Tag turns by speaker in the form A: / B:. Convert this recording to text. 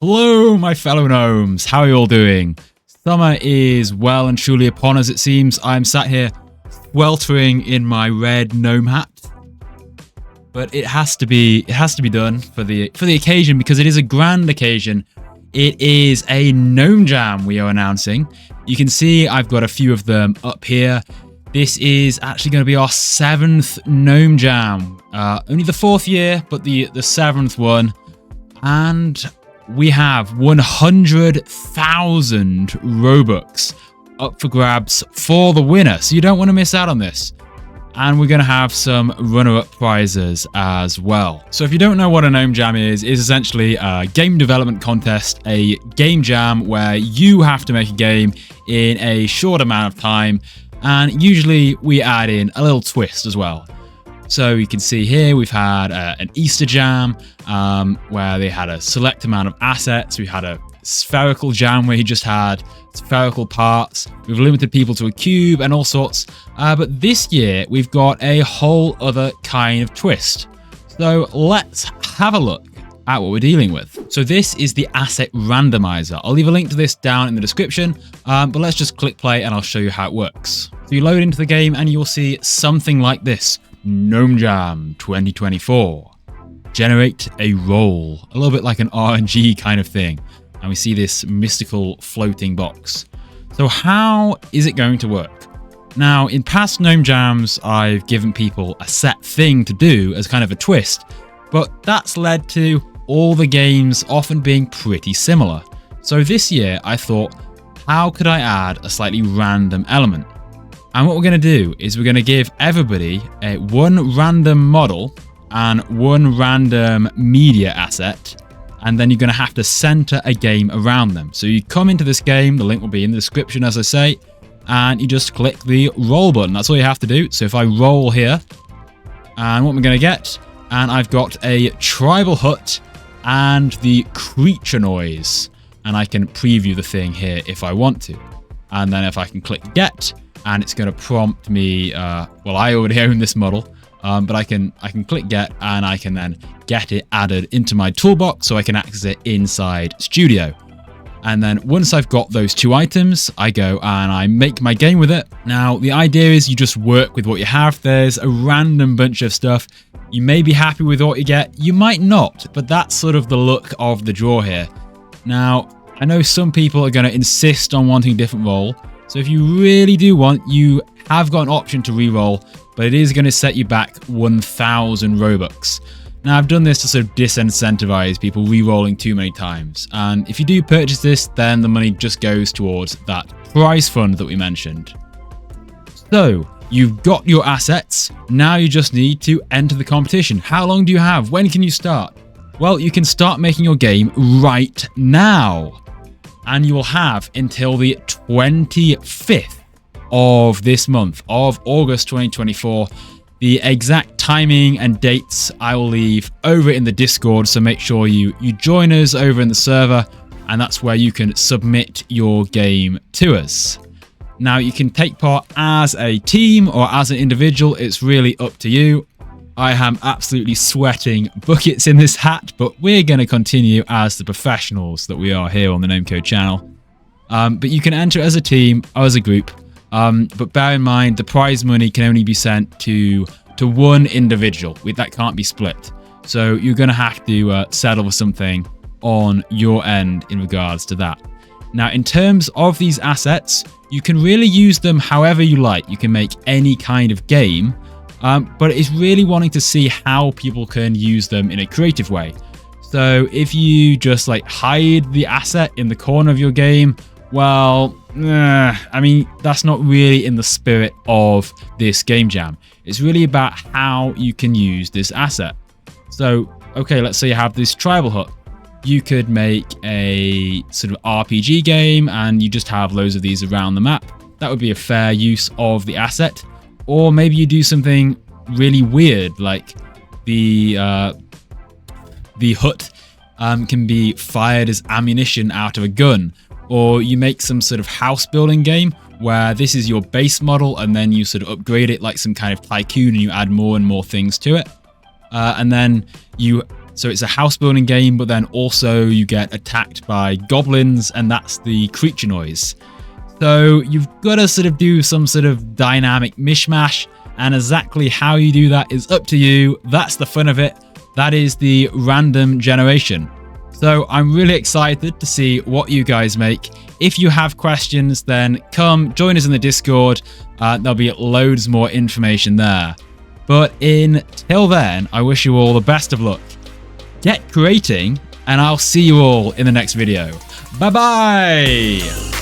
A: Hello, my fellow gnomes. How are you all doing? Summer is well and truly upon us, it seems. I'm sat here sweltering in my red gnome hat. But it has to be done for the occasion, because it is a grand occasion. It is a Gnome Jam we are announcing. You can see I've got a few of them up here. This is actually going to be our 7th Gnome Jam. Only the 4th year, but the 7th one. And we have 100,000 Robux up for grabs for the winner. So you don't want to miss out on this. And we're going to have some runner-up prizes as well. So if you don't know what a Gnome Jam is essentially a game development contest, a game jam where you have to make a game in a short amount of time. And usually we add in a little twist as well. So you can see here we've had an Easter jam where they had a select amount of assets. We had a spherical jam where you just had spherical parts. We've limited people to a cube and all sorts. But this year we've got a whole other kind of twist. So let's have a look at what we're dealing with. So this is the asset randomizer. I'll leave a link to this down in the description, but let's just click play and I'll show you how it works. So you load into the game and you'll see something like this. Gnome Jam 2024. Generate a roll. A little bit like an RNG kind of thing. And we see this mystical floating box. So how is it going to work? Now, in past Gnome Jams, I've given people a set thing to do as kind of a twist, but that's led to all the games often being pretty similar. So this year, I thought, how could I add a slightly random element? And what we're going to do is we're going to give everybody one random model and one random media asset. And then you're going to have to center a game around them. So you come into this game, the link will be in the description as I say, and you just click the roll button. That's all you have to do. So if I roll here, and what we're going to get, and I've got a tribal hut and the creature noise. And I can preview the thing here if I want to. And then if I can click get, and it's going to prompt me, well, I already own this model. But I can click get and I can then get it added into my toolbox so I can access it inside Studio. And then once I've got those two items, I go and I make my game with it. Now, the idea is you just work with what you have. There's a random bunch of stuff. You may be happy with what you get. You might not, but that's sort of the look of the draw here. Now, I know some people are going to insist on wanting a different roll. So if you really do want, you have got an option to re-roll, but it is going to set you back 1,000 Robux. Now, I've done this to sort of disincentivize people re-rolling too many times. And if you do purchase this, then the money just goes towards that prize fund that we mentioned. So, you've got your assets. Now you just need to enter the competition. How long do you have? When can you start? Well, you can start making your game right now. And you will have until the 25th of this month of August 2024. The exact timing and dates I will leave over in the Discord, so make sure you join us over in the server, and that's where you can submit your game to us. Now, you can take part as a team or as an individual. It's really up to you. I am absolutely sweating buckets in this hat, but we're going to continue as the professionals that we are here on the GNOMECO channel. But you can enter as a team or as a group. But bear in mind, the prize money can only be sent to one individual. That can't be split. So you're going to have to settle for something on your end in regards to that. Now, in terms of these assets, you can really use them however you like. You can make any kind of game. But it's really wanting to see how people can use them in a creative way. So if you just like hide the asset in the corner of your game, well, I mean, that's not really in the spirit of this game jam. It's really about how you can use this asset. So, okay, let's say you have this tribal hut. You could make a sort of RPG game and you just have loads of these around the map. That would be a fair use of the asset. Or maybe you do something really weird, like the hut can be fired as ammunition out of a gun. Or you make some sort of house building game where this is your base model and then you sort of upgrade it like some kind of tycoon and you add more and more things to it. And then you So it's a house building game, but then also you get attacked by goblins, and that's the creature noise. So you've got to sort of do some sort of dynamic mishmash, and exactly how you do that is up to you. That's the fun of it. That is the random generation. So I'm really excited to see what you guys make. If you have questions, then come join us in the Discord. There'll be loads more information there. But until then, I wish you all the best of luck. Get creating, and I'll see you all in the next video. Bye-bye!